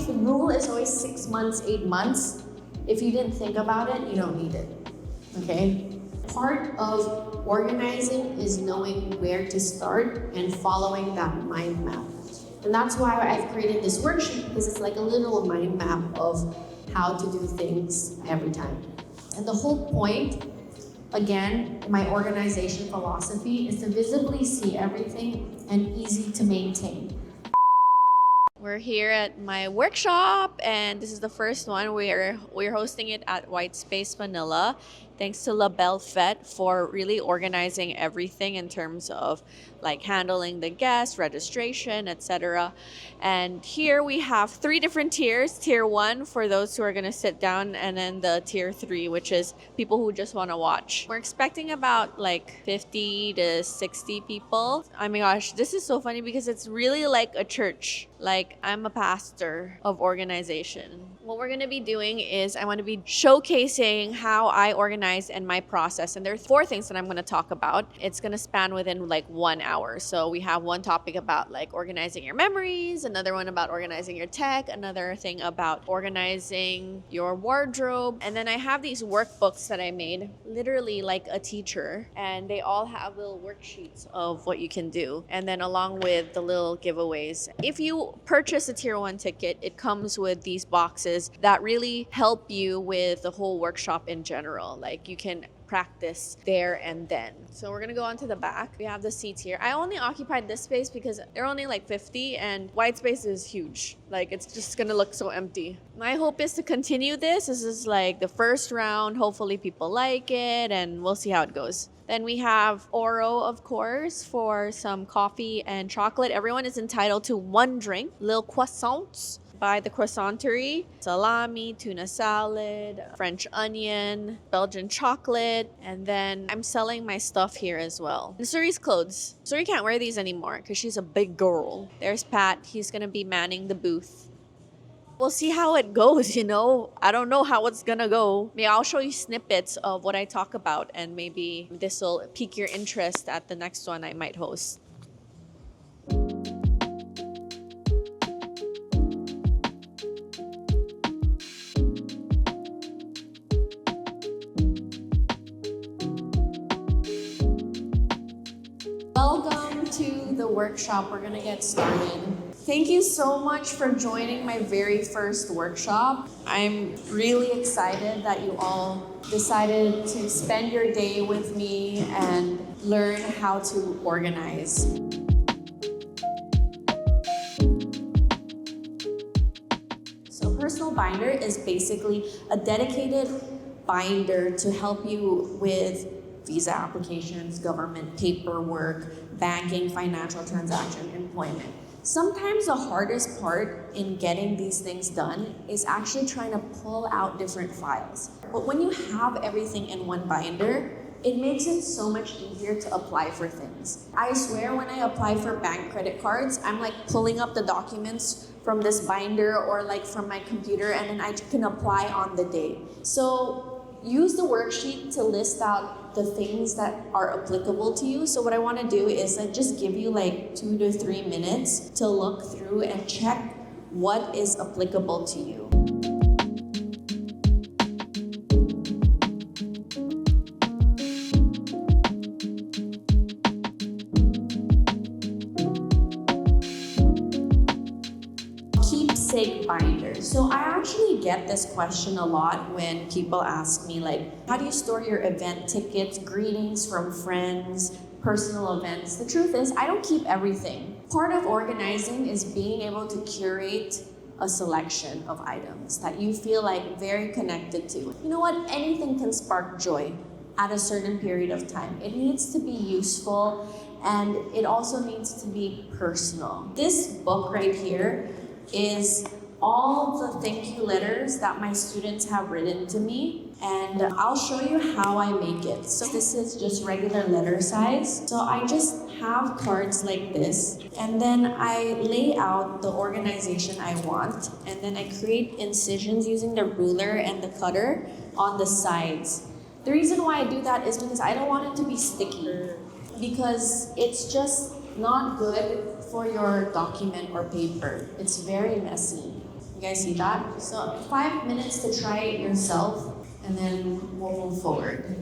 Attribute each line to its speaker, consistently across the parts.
Speaker 1: the rule is always 6 months, 8 months. If you didn't think about it, you don't need it, okay? Part of organizing is knowing where to start and following that mind map. And that's why I've created this worksheet, because it's like a little mind map of how to do things every time. And the whole point, again, my organization philosophy is to visibly see everything and easy to maintain.
Speaker 2: We're here at my workshop, and this is the first one. We're hosting it at White Space Manila. Thanks to La Belle Fete for really organizing everything in terms of like handling the guests, registration, etc. And here we have 3 different tiers. Tier 1 for those who are going to sit down, and then the tier 3, which is people who just want to watch. We're expecting about like 50 to 60 people. Oh my gosh, this is so funny because it's really like a church. Like, I'm a pastor of organization. What we're gonna be doing is I want to be showcasing how I organize and my process. And there are 4 things that I'm gonna talk about. It's gonna span within like 1 hour. So we have one topic about like organizing your memories, another one about organizing your tech, another thing about organizing your wardrobe. And then I have these workbooks that I made, literally like a teacher. And they all have little worksheets of what you can do. And then along with the little giveaways. If you purchase a tier 1 ticket, it comes with these boxes that really help you with the whole workshop in general. Like, you can practice there and then. So we're gonna go on to the back. We have the seats here. I only occupied this space because they're only like 50 and white space is huge. Like, it's just gonna look so empty. My hope is to continue this. This is like the first round. Hopefully people like it, and we'll see how it goes. Then we have Oro, of course, for some coffee and chocolate. Everyone is entitled to 1 drink. Little croissants by the Croissanterie. Salami, tuna salad, French onion, Belgian chocolate. And then I'm selling my stuff here as well. And Suri's clothes. Suri can't wear these anymore because she's a big girl. There's Pat. He's going to be manning the booth. We'll see how it goes, you know. I don't know how it's gonna go. Maybe I'll show you snippets of what I talk about, and maybe this will pique your interest at the next one I might host. Welcome to the workshop. We're gonna get started. Thank you so much for joining my very first workshop. I'm really excited that you all decided to spend your day with me and learn how to organize. So Personal Binder is basically a dedicated binder to help you with visa applications, government paperwork, banking, financial transaction, employment. Sometimes the hardest part in getting these things done is actually trying to pull out different files. But when you have everything in one binder, it makes it so much easier to apply for things. I swear when I apply for bank credit cards, I'm like pulling up the documents from this binder or like from my computer, and then I can apply on the day. So use the worksheet to list out the things that are applicable to you. So what I want to do is like just give you like 2 to 3 minutes to look through and check what is applicable to you. Keepsake binder. So I actually get this question a lot when people ask me like, how do you store your event tickets, greetings from friends, personal events? The truth is, I don't keep everything. Part of organizing is being able to curate a selection of items that you feel like very connected to. You know what? Anything can spark joy at a certain period of time. It needs to be useful, and it also needs to be personal. This book right here is all the thank you letters that my students have written to me, and I'll show you how I make it. So this is just regular letter size. So I just have cards like this, and then I lay out the organization I want, and then I create incisions using the ruler and the cutter on the sides. The reason why I do that is because I don't want it to be sticky, because it's just not good for your document or paper. It's very messy.
Speaker 1: You guys see that? So 5 minutes to try it yourself, and then we'll move forward.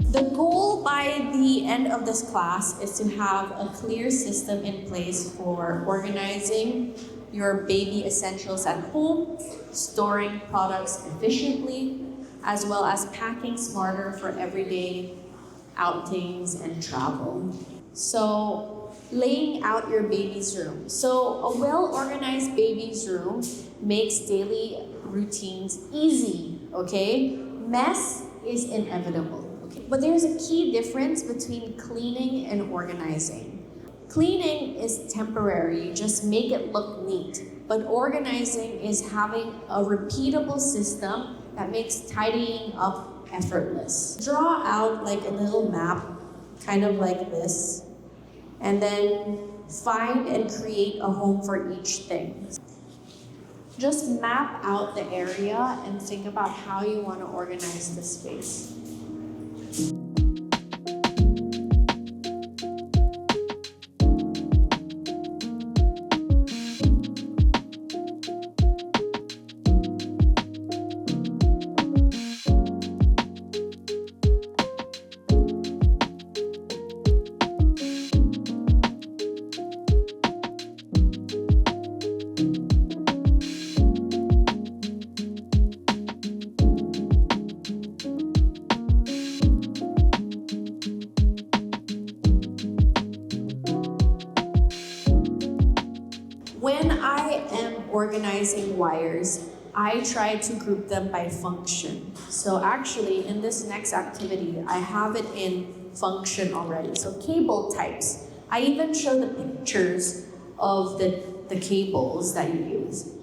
Speaker 1: The goal by the end of this class is to have a clear system in place for organizing your baby essentials at home, storing products efficiently, as well as packing smarter for everyday outings and travel. So, laying out your baby's room. So, a well-organized baby's room makes daily routines easy, okay? Mess is inevitable. But there's a key difference between cleaning and organizing. Cleaning is temporary, you just make it look neat. But organizing is having a repeatable system that makes tidying up effortless. Draw out like a little map, kind of like this, and then find and create a home for each thing. Just map out the area and think about how you want to organize the space. When I am organizing wires, I try to group them by function. So actually, in this next activity, I have it in function already. So cable types. I even show the pictures of the cables that you use.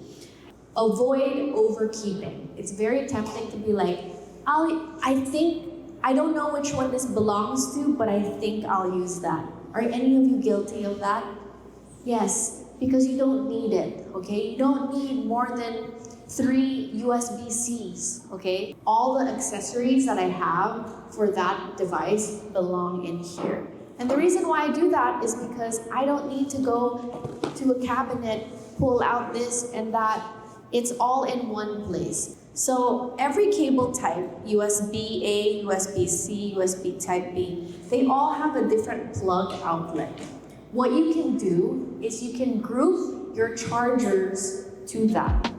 Speaker 1: Avoid overkeeping. It's very tempting to be like, I don't know which one this belongs to, but I think I'll use that. Are any of you guilty of that? Yes. Because you don't need it, okay? You don't need more than 3 USB-Cs, okay? All the accessories that I have for that device belong in here. And the reason why I do that is because I don't need to go to a cabinet, pull out this and that. It's all in one place. So every cable type, USB-A, USB-C, USB Type-B, they all have a different plug outlet. What you can do is you can group your chargers to that.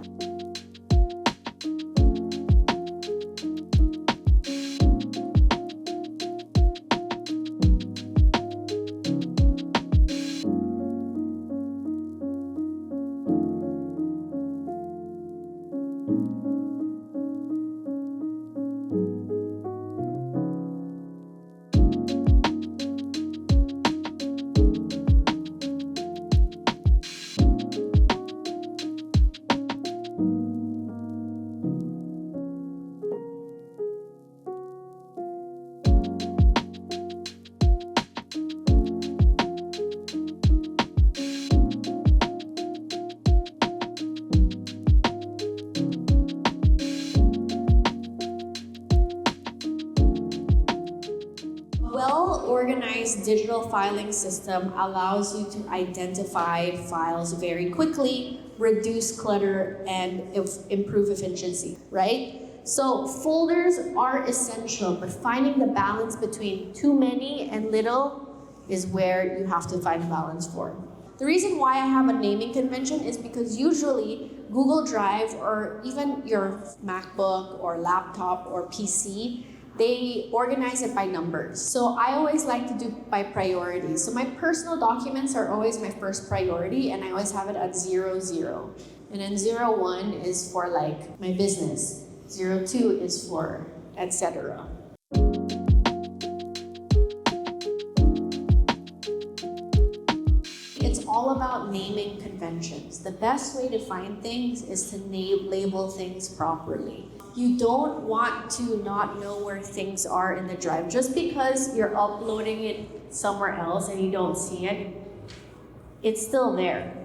Speaker 1: Well-organized digital filing system allows you to identify files very quickly, reduce clutter, and improve efficiency, right? So folders are essential, but finding the balance between too many and little is where you have to find balance for. The reason why I have a naming convention is because usually Google Drive or even your MacBook or laptop or PC, they organize it by numbers. So I always like to do by priority. So my personal documents are always my first priority, and I always have it at 0, 0. And then 0, 1 is for like my business. 0, 2 is for etc. It's all about naming conventions. The best way to find things is to label things properly. You don't want to not know where things are in the drive. Just because you're uploading it somewhere else and you don't see it, it's still there.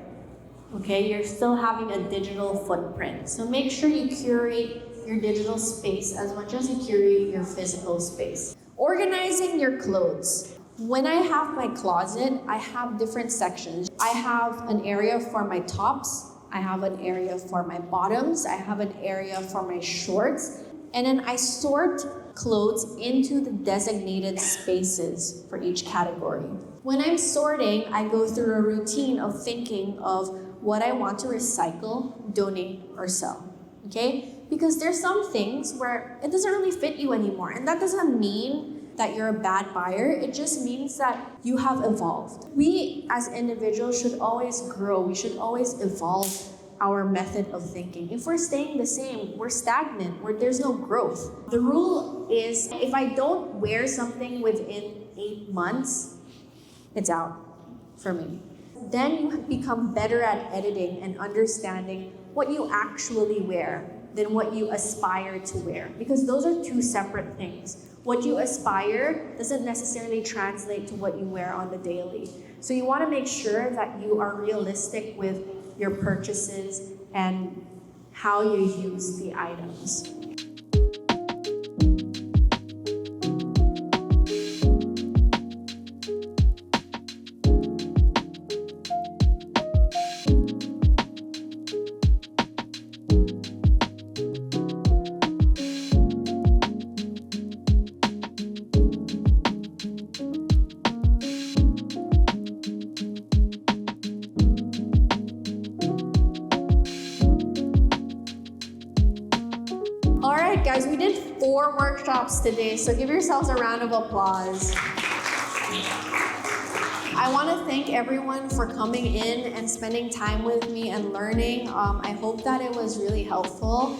Speaker 1: Okay, you're still having a digital footprint. So make sure you curate your digital space as much as you curate your physical space. Organizing your clothes. When I have my closet, I have different sections. I have an area for my tops, I have an area for my bottoms, I have an area for my shorts, and then I sort clothes into the designated spaces for each category. When I'm sorting, I go through a routine of thinking of what I want to recycle, donate, or sell, okay? Because there's some things where it doesn't really fit you anymore, and that doesn't mean that you're a bad buyer. It just means that you have evolved. We as individuals should always grow. We should always evolve our method of thinking. If we're staying the same, we're stagnant, there's no growth. The rule is if I don't wear something within 8 months, it's out for me. Then you become better at editing and understanding what you actually wear than what you aspire to wear, because those are two separate things. What you aspire doesn't necessarily translate to what you wear on the daily. So you want to make sure that you are realistic with your purchases and how you use the items. All right, guys, we did 4 workshops today, so give yourselves a round of applause. I want to thank everyone for coming in and spending time with me and learning. I hope that it was really helpful.